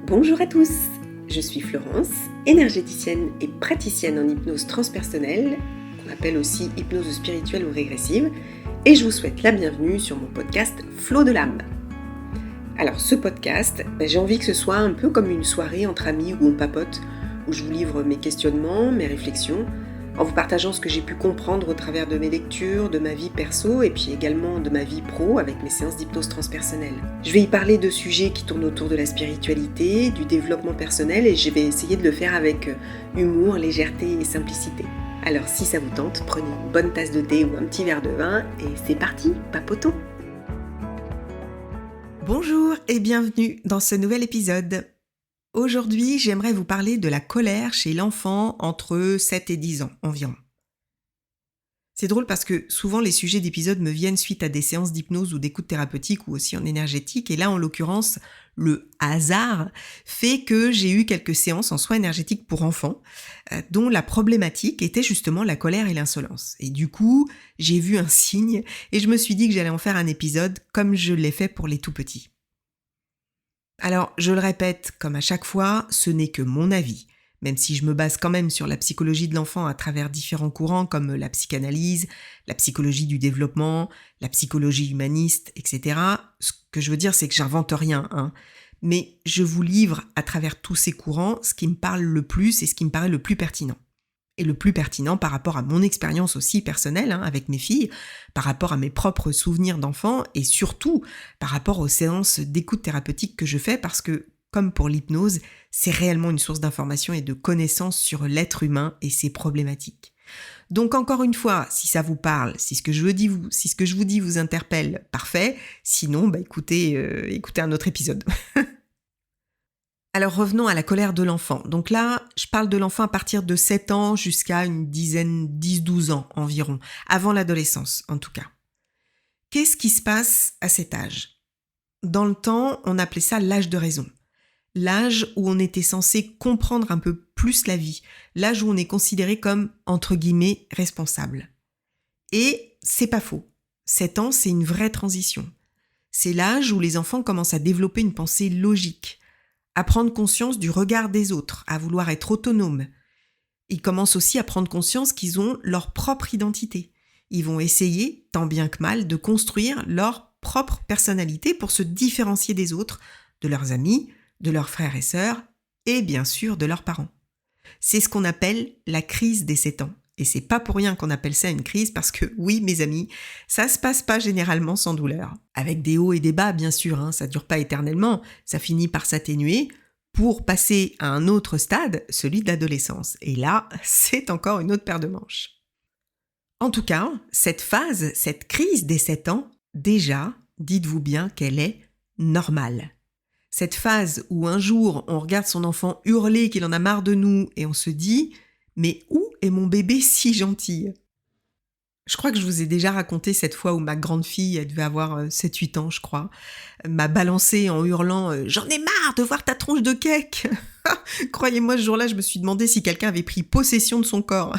Bonjour à tous, je suis Florence, énergéticienne et praticienne en hypnose transpersonnelle, qu'on appelle aussi hypnose spirituelle ou régressive, et je vous souhaite la bienvenue sur mon podcast Flow de l'âme. Alors ce podcast, j'ai envie que ce soit un peu comme une soirée entre amis où on papote, où je vous livre mes questionnements, mes réflexions, en vous partageant ce que j'ai pu comprendre au travers de mes lectures, de ma vie perso et puis également de ma vie pro avec mes séances d'hypnose transpersonnelle. Je vais y parler de sujets qui tournent autour de la spiritualité, du développement personnel et je vais essayer de le faire avec humour, légèreté et simplicité. Alors si ça vous tente, prenez une bonne tasse de thé ou un petit verre de vin et c'est parti, papotons. Bonjour et bienvenue dans ce nouvel épisode. Aujourd'hui, j'aimerais vous parler de la colère chez l'enfant entre 7 et 10 ans environ. C'est drôle parce que souvent les sujets d'épisodes me viennent suite à des séances d'hypnose ou d'écoute thérapeutique ou aussi en énergétique et là en l'occurrence, le hasard fait que j'ai eu quelques séances en soins énergétiques pour enfants dont la problématique était justement la colère et l'insolence. Et du coup, j'ai vu un signe et je me suis dit que j'allais en faire un épisode comme je l'ai fait pour les tout petits. Alors, je le répète, comme à chaque fois, ce n'est que mon avis, même si je me base quand même sur la psychologie de l'enfant à travers différents courants comme la psychanalyse, la psychologie du développement, la psychologie humaniste, etc. Ce que je veux dire, c'est que j'invente rien, mais je vous livre à travers tous ces courants ce qui me parle le plus et ce qui me paraît le plus pertinent. Et le plus pertinent par rapport à mon expérience aussi personnelle avec mes filles, par rapport à mes propres souvenirs d'enfants et surtout par rapport aux séances d'écoute thérapeutique que je fais parce que, comme pour l'hypnose, c'est réellement une source d'information et de connaissances sur l'être humain et ses problématiques. Donc encore une fois, si ça vous parle, si ce que je vous dis vous interpelle, parfait. Sinon, écoutez un autre épisode. Alors revenons à la colère de l'enfant. Donc là, je parle de l'enfant à partir de 7 ans jusqu'à une dizaine, 10-12 ans environ, avant l'adolescence en tout cas. Qu'est-ce qui se passe à cet âge ? Dans le temps, on appelait ça l'âge de raison. L'âge où on était censé comprendre un peu plus la vie. L'âge où on est considéré comme, entre guillemets, responsable. Et c'est pas faux. 7 ans, c'est une vraie transition. C'est l'âge où les enfants commencent à développer une pensée logique, à prendre conscience du regard des autres, à vouloir être autonomes. Ils commencent aussi à prendre conscience qu'ils ont leur propre identité. Ils vont essayer, tant bien que mal, de construire leur propre personnalité pour se différencier des autres, de leurs amis, de leurs frères et sœurs, et bien sûr de leurs parents. C'est ce qu'on appelle la crise des 7 ans. Et c'est pas pour rien qu'on appelle ça une crise parce que, oui, mes amis, ça se passe pas généralement sans douleur. Avec des hauts et des bas, bien sûr, ça dure pas éternellement, ça finit par s'atténuer pour passer à un autre stade, celui de l'adolescence. Et là, c'est encore une autre paire de manches. En tout cas, cette phase, cette crise des 7 ans, déjà, dites-vous bien qu'elle est normale. Cette phase où un jour, on regarde son enfant hurler qu'il en a marre de nous et on se dit « Mais où est mon bébé si gentil ?» Je crois que je vous ai déjà raconté cette fois où ma grande fille, elle devait avoir 7-8 ans, je crois, m'a balancé en hurlant « J'en ai marre de voir ta tronche de cake !» Croyez-moi, ce jour-là, je me suis demandé si quelqu'un avait pris possession de son corps.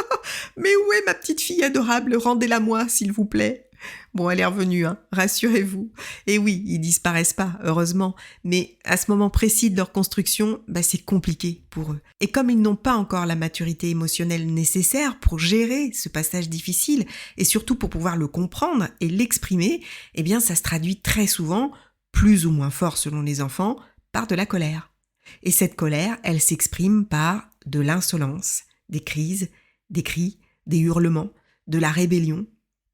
« Mais où est ma petite fille adorable ? Rendez-la-moi, s'il vous plaît !» Bon, elle est revenue, rassurez-vous. Et oui, ils disparaissent pas, heureusement. Mais à ce moment précis de leur construction, c'est compliqué pour eux. Et comme ils n'ont pas encore la maturité émotionnelle nécessaire pour gérer ce passage difficile, et surtout pour pouvoir le comprendre et l'exprimer, ça se traduit très souvent, plus ou moins fort selon les enfants, par de la colère. Et cette colère, elle s'exprime par de l'insolence, des crises, des cris, des hurlements, de la rébellion,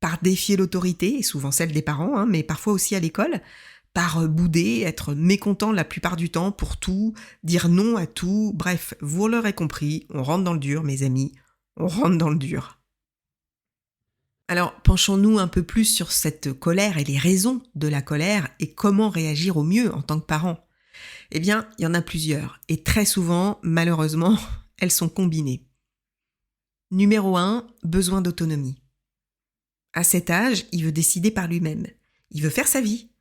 par défier l'autorité, et souvent celle des parents, mais parfois aussi à l'école, par bouder, être mécontent la plupart du temps pour tout, dire non à tout, bref, vous l'aurez compris, on rentre dans le dur, mes amis, on rentre dans le dur. Alors, penchons-nous un peu plus sur cette colère et les raisons de la colère et comment réagir au mieux en tant que parent. Eh bien, il y en a plusieurs, et très souvent, malheureusement, elles sont combinées. Numéro 1, besoin d'autonomie. À cet âge, il veut décider par lui-même. Il veut faire sa vie.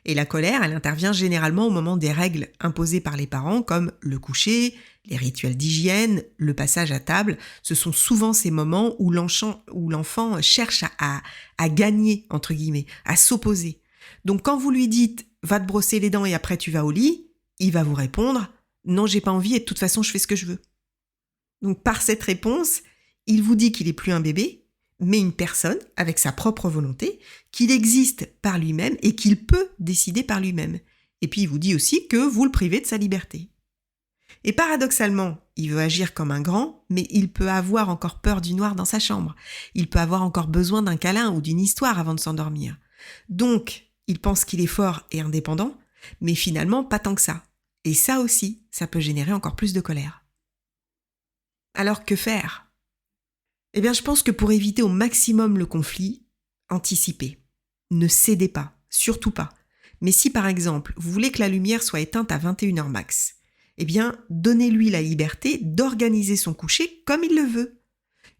Et la colère, elle intervient généralement au moment des règles imposées par les parents, comme le coucher, les rituels d'hygiène, le passage à table. Ce sont souvent ces moments où l'enfant cherche à gagner, entre guillemets, à s'opposer. Donc quand vous lui dites « va te brosser les dents et après tu vas au lit », il va vous répondre « Non, j'ai pas envie et de toute façon, je fais ce que je veux ». Donc par cette réponse, il vous dit qu'il n'est plus un bébé, mais une personne avec sa propre volonté, qu'il existe par lui-même et qu'il peut décider par lui-même. Et puis il vous dit aussi que vous le privez de sa liberté. Et paradoxalement, il veut agir comme un grand, mais il peut avoir encore peur du noir dans sa chambre. Il peut avoir encore besoin d'un câlin ou d'une histoire avant de s'endormir. Donc, il pense qu'il est fort et indépendant, mais finalement pas tant que ça. Et ça aussi, ça peut générer encore plus de colère. Alors que faire ? Eh bien, je pense que pour éviter au maximum le conflit, anticipez. Ne cédez pas, surtout pas. Mais si par exemple, vous voulez que la lumière soit éteinte à 21h max, eh bien, donnez-lui la liberté d'organiser son coucher comme il le veut.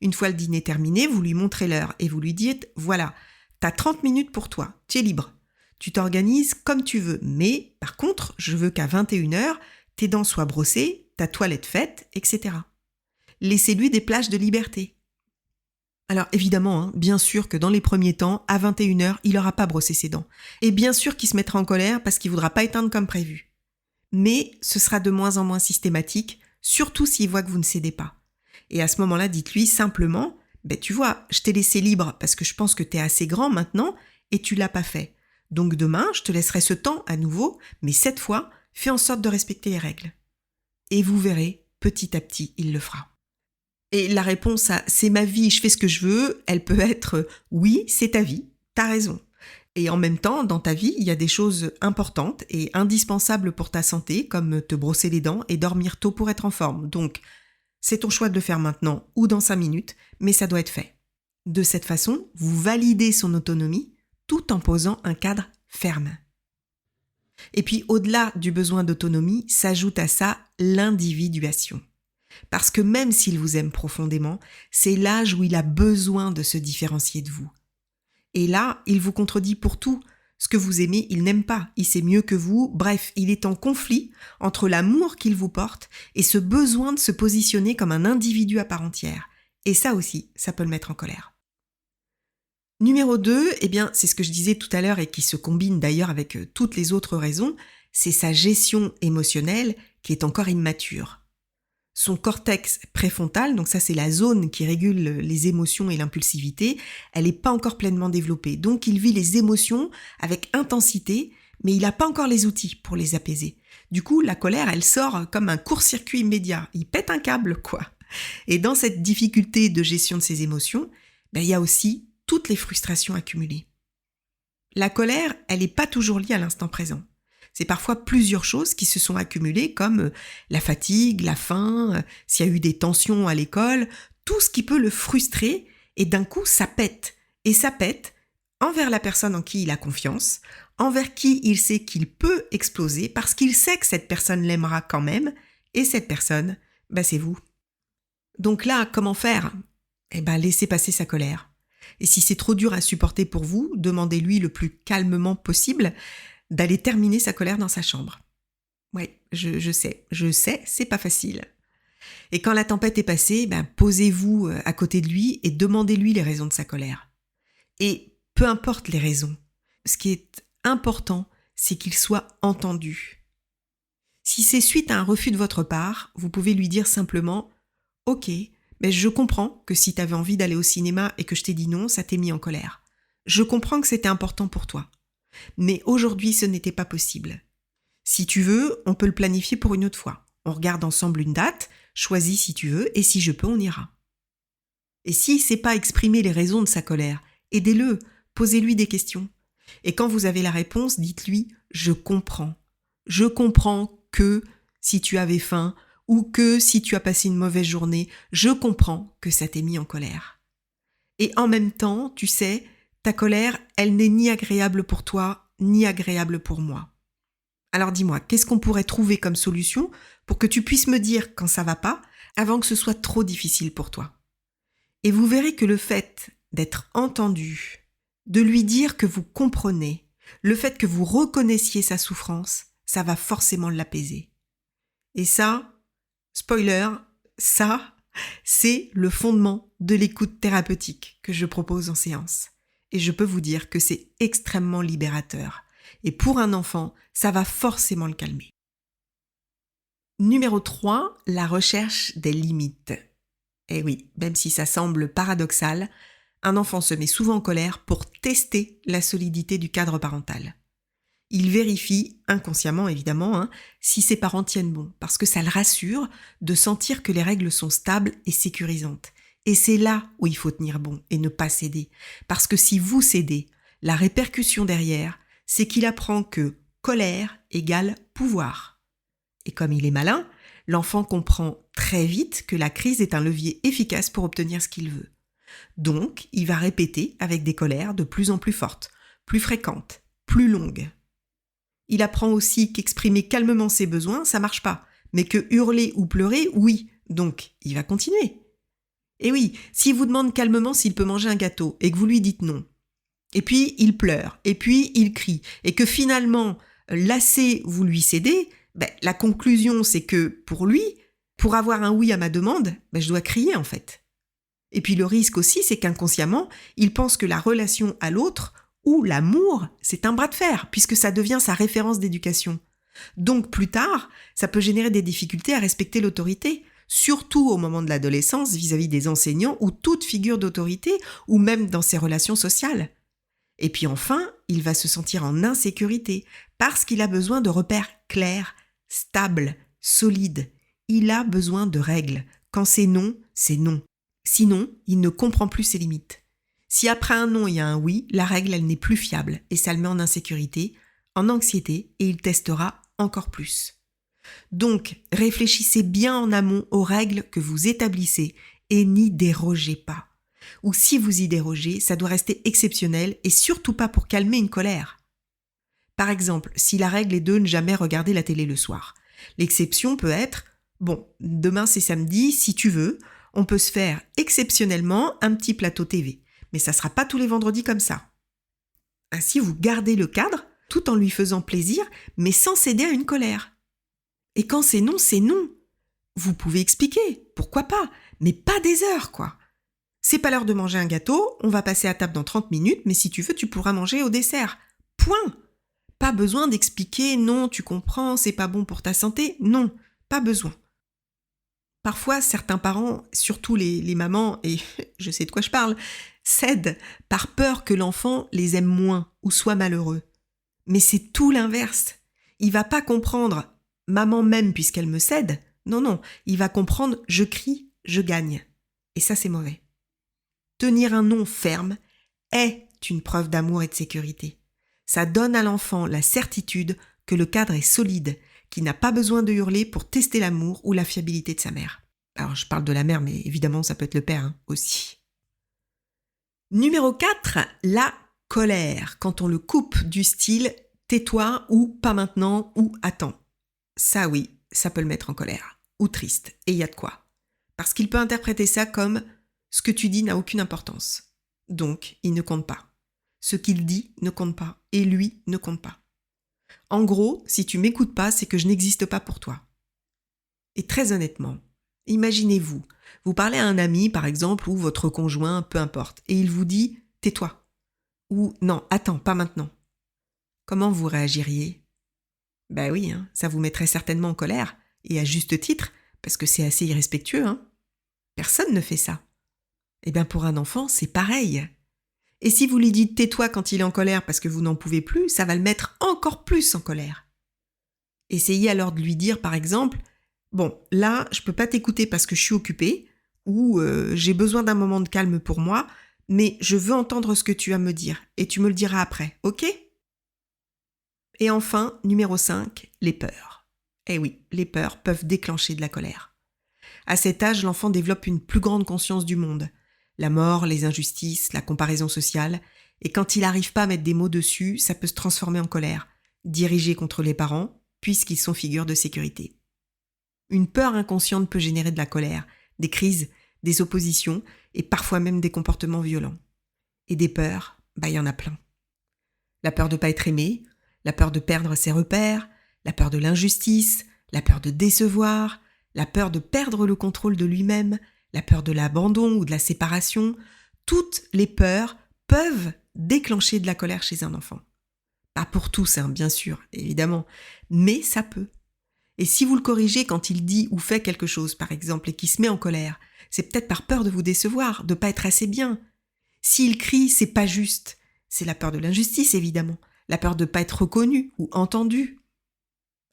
Une fois le dîner terminé, vous lui montrez l'heure et vous lui dites « Voilà, t'as 30 minutes pour toi, tu es libre. Tu t'organises comme tu veux, mais par contre, je veux qu'à 21h, tes dents soient brossées, ta toilette faite, etc. » Laissez-lui des plages de liberté. Alors évidemment, bien sûr que dans les premiers temps, à 21h, il n'aura pas brossé ses dents. Et bien sûr qu'il se mettra en colère parce qu'il ne voudra pas éteindre comme prévu. Mais ce sera de moins en moins systématique, surtout s'il voit que vous ne cédez pas. Et à ce moment-là, dites-lui simplement « Tu vois, je t'ai laissé libre parce que je pense que tu es assez grand maintenant et tu l'as pas fait. Donc demain, je te laisserai ce temps à nouveau, mais cette fois, fais en sorte de respecter les règles. » Et vous verrez, petit à petit, il le fera. Et la réponse à « c'est ma vie, je fais ce que je veux », elle peut être « oui, c'est ta vie, t'as raison ». Et en même temps, dans ta vie, il y a des choses importantes et indispensables pour ta santé, comme te brosser les dents et dormir tôt pour être en forme. Donc, c'est ton choix de le faire maintenant ou dans 5 minutes, mais ça doit être fait. De cette façon, vous validez son autonomie tout en posant un cadre ferme. Et puis, au-delà du besoin d'autonomie, s'ajoute à ça l'individuation. Parce que même s'il vous aime profondément, c'est l'âge où il a besoin de se différencier de vous. Et là, il vous contredit pour tout. Ce que vous aimez, il n'aime pas, il sait mieux que vous. Bref, il est en conflit entre l'amour qu'il vous porte et ce besoin de se positionner comme un individu à part entière. Et ça aussi, ça peut le mettre en colère. Numéro 2, c'est ce que je disais tout à l'heure et qui se combine d'ailleurs avec toutes les autres raisons, c'est sa gestion émotionnelle qui est encore immature. Son cortex préfrontal, donc ça c'est la zone qui régule les émotions et l'impulsivité, elle n'est pas encore pleinement développée. Donc il vit les émotions avec intensité, mais il n'a pas encore les outils pour les apaiser. Du coup, la colère, elle sort comme un court-circuit immédiat. Il pète un câble, quoi. Et dans cette difficulté de gestion de ses émotions, il y a aussi toutes les frustrations accumulées. La colère, elle n'est pas toujours liée à l'instant présent. C'est parfois plusieurs choses qui se sont accumulées comme la fatigue, la faim, s'il y a eu des tensions à l'école, tout ce qui peut le frustrer et d'un coup ça pète. Et ça pète envers la personne en qui il a confiance, envers qui il sait qu'il peut exploser parce qu'il sait que cette personne l'aimera quand même et cette personne, c'est vous. Donc là, comment faire ? Laissez passer sa colère. Et si c'est trop dur à supporter pour vous, demandez-lui le plus calmement possible d'aller terminer sa colère dans sa chambre. Oui, je sais, c'est pas facile. Et quand la tempête est passée, posez-vous à côté de lui et demandez-lui les raisons de sa colère. Et peu importe les raisons, ce qui est important, c'est qu'il soit entendu. Si c'est suite à un refus de votre part, vous pouvez lui dire simplement « Ok, mais je comprends que si tu avais envie d'aller au cinéma et que je t'ai dit non, ça t'est mis en colère. Je comprends que c'était important pour toi. Mais aujourd'hui, ce n'était pas possible. Si tu veux, on peut le planifier pour une autre fois. On regarde ensemble une date, choisis si tu veux, et si je peux, on ira. » Et s'il ne sait pas exprimer les raisons de sa colère, aidez-le, posez-lui des questions. Et quand vous avez la réponse, dites-lui « Je comprends. Je comprends que si tu avais faim ou que si tu as passé une mauvaise journée, je comprends que ça t'ait mis en colère. » Et en même temps, tu sais, ta colère, elle n'est ni agréable pour toi, ni agréable pour moi. Alors dis-moi, qu'est-ce qu'on pourrait trouver comme solution pour que tu puisses me dire quand ça va pas, avant que ce soit trop difficile pour toi ? Et vous verrez que le fait d'être entendu, de lui dire que vous comprenez, le fait que vous reconnaissiez sa souffrance, ça va forcément l'apaiser. Et ça, spoiler, ça, c'est le fondement de l'écoute thérapeutique que je propose en séance. Et je peux vous dire que c'est extrêmement libérateur. Et pour un enfant, ça va forcément le calmer. Numéro 3, la recherche des limites. Eh oui, même si ça semble paradoxal, un enfant se met souvent en colère pour tester la solidité du cadre parental. Il vérifie, inconsciemment évidemment, si ses parents tiennent bon, parce que ça le rassure de sentir que les règles sont stables et sécurisantes. Et c'est là où il faut tenir bon et ne pas céder. Parce que si vous cédez, la répercussion derrière, c'est qu'il apprend que colère égale pouvoir. Et comme il est malin, l'enfant comprend très vite que la crise est un levier efficace pour obtenir ce qu'il veut. Donc, il va répéter avec des colères de plus en plus fortes, plus fréquentes, plus longues. Il apprend aussi qu'exprimer calmement ses besoins, ça marche pas, mais que hurler ou pleurer, oui. Donc, il va continuer. Et oui, s'il vous demande calmement s'il peut manger un gâteau et que vous lui dites non, et puis il pleure, et puis il crie, et que finalement, lassé, vous lui cédez, la conclusion, c'est que pour lui, pour avoir un oui à ma demande, je dois crier en fait. Et puis le risque aussi, c'est qu'inconsciemment, il pense que la relation à l'autre ou l'amour, c'est un bras de fer, puisque ça devient sa référence d'éducation. Donc plus tard, ça peut générer des difficultés à respecter l'autorité, surtout au moment de l'adolescence vis-à-vis des enseignants ou toute figure d'autorité, ou même dans ses relations sociales. Et puis enfin, il va se sentir en insécurité, parce qu'il a besoin de repères clairs, stables, solides. Il a besoin de règles. Quand c'est non, c'est non. Sinon, il ne comprend plus ses limites. Si après un non, il y a un oui, la règle, elle n'est plus fiable et ça le met en insécurité, en anxiété et il testera encore plus. Donc, réfléchissez bien en amont aux règles que vous établissez et n'y dérogez pas. Ou si vous y dérogez, ça doit rester exceptionnel et surtout pas pour calmer une colère. Par exemple, si la règle est de ne jamais regarder la télé le soir, l'exception peut être « Bon, demain c'est samedi, si tu veux, on peut se faire exceptionnellement un petit plateau TV, mais ça sera pas tous les vendredis comme ça. » Ainsi, vous gardez le cadre tout en lui faisant plaisir, mais sans céder à une colère. Et quand c'est non, c'est non. Vous pouvez expliquer, pourquoi pas, mais pas des heures, quoi. C'est pas l'heure de manger un gâteau, on va passer à table dans 30 minutes, mais si tu veux, tu pourras manger au dessert. Point. Pas besoin d'expliquer, non, tu comprends, c'est pas bon pour ta santé. Non, pas besoin. Parfois, certains parents, surtout les mamans, et je sais de quoi je parle, cèdent par peur que l'enfant les aime moins ou soit malheureux. Mais c'est tout l'inverse. Il va pas comprendre « maman m'aime puisqu'elle me cède ». Non, il va comprendre « je crie, je gagne ». Et ça, c'est mauvais. Tenir un non ferme est une preuve d'amour et de sécurité. Ça donne à l'enfant la certitude que le cadre est solide, qu'il n'a pas besoin de hurler pour tester l'amour ou la fiabilité de sa mère. Alors, je parle de la mère, mais évidemment, ça peut être le père aussi. Numéro 4, la colère, quand on le coupe du style « tais-toi » ou « pas maintenant » ou « attends ». Ça oui, ça peut le mettre en colère ou triste, et il y a de quoi. Parce qu'il peut interpréter ça comme « ce que tu dis n'a aucune importance ». Donc, il ne compte pas. Ce qu'il dit ne compte pas, et lui ne compte pas. En gros, si tu m'écoutes pas, c'est que je n'existe pas pour toi. Et très honnêtement, imaginez-vous, vous parlez à un ami par exemple ou votre conjoint, peu importe, et il vous dit « tais-toi » ou « non, attends, pas maintenant ». Comment vous réagiriez ? Oui, ça vous mettrait certainement en colère, et à juste titre, parce que c'est assez irrespectueux. Personne ne fait ça. Eh bien pour un enfant, c'est pareil. Et si vous lui dites « tais-toi » quand il est en colère parce que vous n'en pouvez plus, ça va le mettre encore plus en colère. Essayez alors de lui dire par exemple « bon, là, je peux pas t'écouter parce que je suis occupée » ou « j'ai besoin d'un moment de calme pour moi, mais je veux entendre ce que tu as à me dire et tu me le diras après, ok ?» Et enfin, numéro 5, les peurs. Eh oui, les peurs peuvent déclencher de la colère. À cet âge, l'enfant développe une plus grande conscience du monde. La mort, les injustices, la comparaison sociale. Et quand il n'arrive pas à mettre des mots dessus, ça peut se transformer en colère, dirigée contre les parents, puisqu'ils sont figures de sécurité. Une peur inconsciente peut générer de la colère, des crises, des oppositions et parfois même des comportements violents. Et des peurs, il y en a plein. La peur de ne pas être aimé, la peur de perdre ses repères, la peur de l'injustice, la peur de décevoir, la peur de perdre le contrôle de lui-même, la peur de l'abandon ou de la séparation. Toutes les peurs peuvent déclencher de la colère chez un enfant. Pas pour tous, bien sûr, évidemment, mais ça peut. Et si vous le corrigez quand il dit ou fait quelque chose, par exemple, et qu'il se met en colère, c'est peut-être par peur de vous décevoir, de pas être assez bien. S'il crie, c'est pas juste. C'est la peur de l'injustice, évidemment. La peur de pas être reconnu ou entendu.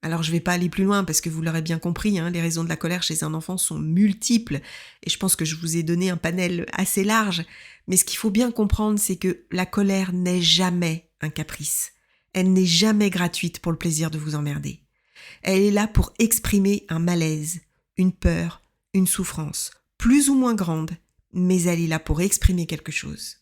Alors je vais pas aller plus loin parce que vous l'aurez bien compris, les raisons de la colère chez un enfant sont multiples et je pense que je vous ai donné un panel assez large. Mais ce qu'il faut bien comprendre, c'est que la colère n'est jamais un caprice. Elle n'est jamais gratuite pour le plaisir de vous emmerder. Elle est là pour exprimer un malaise, une peur, une souffrance, plus ou moins grande, mais elle est là pour exprimer quelque chose.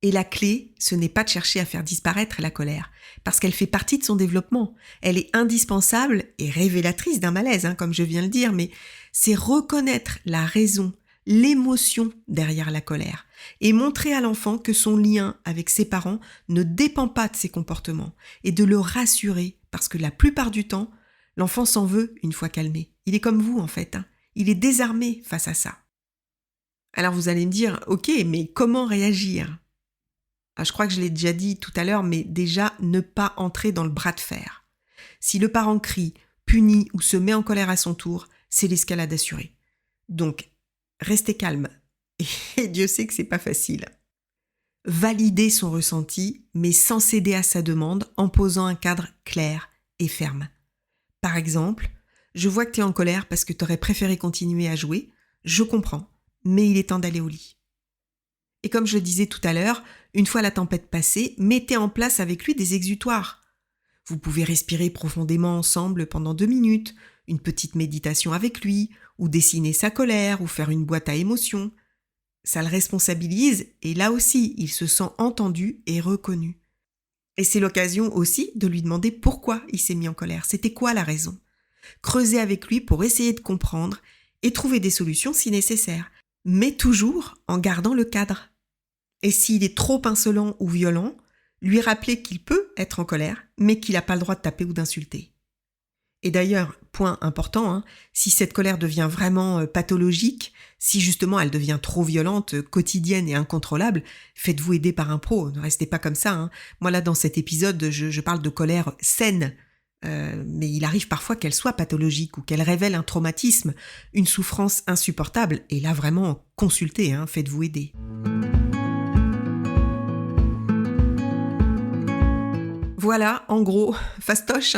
Et la clé, ce n'est pas de chercher à faire disparaître la colère, parce qu'elle fait partie de son développement. Elle est indispensable et révélatrice d'un malaise, comme je viens de le dire, mais c'est reconnaître la raison, l'émotion derrière la colère, et montrer à l'enfant que son lien avec ses parents ne dépend pas de ses comportements, et de le rassurer, parce que la plupart du temps, l'enfant s'en veut une fois calmé. Il est comme vous en fait, il est désarmé face à ça. Alors vous allez me dire, ok, mais comment réagir ? Je crois que je l'ai déjà dit tout à l'heure, mais déjà, ne pas entrer dans le bras de fer. Si le parent crie, punit ou se met en colère à son tour, c'est l'escalade assurée. Donc, restez calme. Et Dieu sait que c'est pas facile. Validez son ressenti, mais sans céder à sa demande, en posant un cadre clair et ferme. Par exemple, je vois que tu es en colère parce que tu aurais préféré continuer à jouer. Je comprends, mais il est temps d'aller au lit. Et comme je le disais tout à l'heure, une fois la tempête passée, mettez en place avec lui des exutoires. Vous pouvez respirer profondément ensemble pendant 2 minutes, une petite méditation avec lui, ou dessiner sa colère, ou faire une boîte à émotions. Ça le responsabilise et là aussi, il se sent entendu et reconnu. Et c'est l'occasion aussi de lui demander pourquoi il s'est mis en colère. C'était quoi la raison ? Creusez avec lui pour essayer de comprendre et trouver des solutions si nécessaire, mais toujours en gardant le cadre. Et s'il est trop insolent ou violent, lui rappeler qu'il peut être en colère, mais qu'il n'a pas le droit de taper ou d'insulter. Et d'ailleurs, point important, si cette colère devient vraiment pathologique, si justement elle devient trop violente, quotidienne et incontrôlable, faites-vous aider par un pro, ne restez pas comme ça. Moi là, dans cet épisode, je parle de colère saine, mais il arrive parfois qu'elle soit pathologique ou qu'elle révèle un traumatisme, une souffrance insupportable, et là vraiment, consultez, faites-vous aider. Voilà, en gros, fastoche,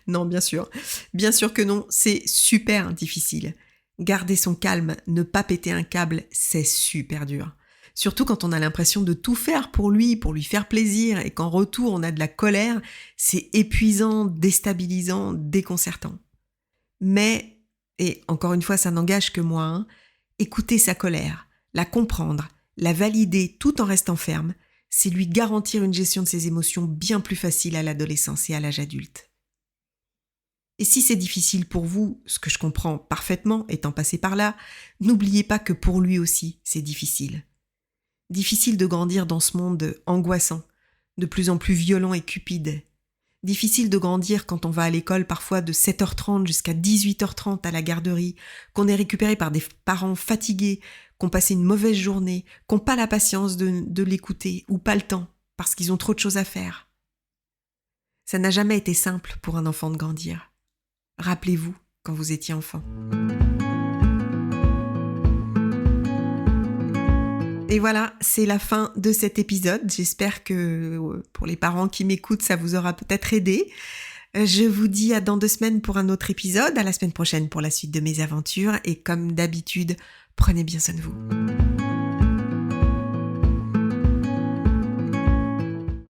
Non, bien sûr que non, c'est super difficile. Garder son calme, ne pas péter un câble, c'est super dur. Surtout quand on a l'impression de tout faire pour lui faire plaisir, et qu'en retour on a de la colère, c'est épuisant, déstabilisant, déconcertant. Mais, et encore une fois ça n'engage que moi, écouter sa colère, la comprendre, la valider tout en restant ferme, c'est lui garantir une gestion de ses émotions bien plus facile à l'adolescence et à l'âge adulte. Et si c'est difficile pour vous, ce que je comprends parfaitement étant passé par là, n'oubliez pas que pour lui aussi, c'est difficile. Difficile de grandir dans ce monde angoissant, de plus en plus violent et cupide. Difficile de grandir quand on va à l'école parfois de 7h30 jusqu'à 18h30 à la garderie, qu'on est récupéré par des parents fatigués, qu'on passé une mauvaise journée, qu'on n'a pas la patience de l'écouter ou pas le temps parce qu'ils ont trop de choses à faire. Ça n'a jamais été simple pour un enfant de grandir. Rappelez-vous quand vous étiez enfant. Et voilà, c'est la fin de cet épisode. J'espère que pour les parents qui m'écoutent, ça vous aura peut-être aidé. Je vous dis à dans 2 semaines pour un autre épisode, à la semaine prochaine pour la suite de mes aventures. Et comme d'habitude, prenez bien soin de vous.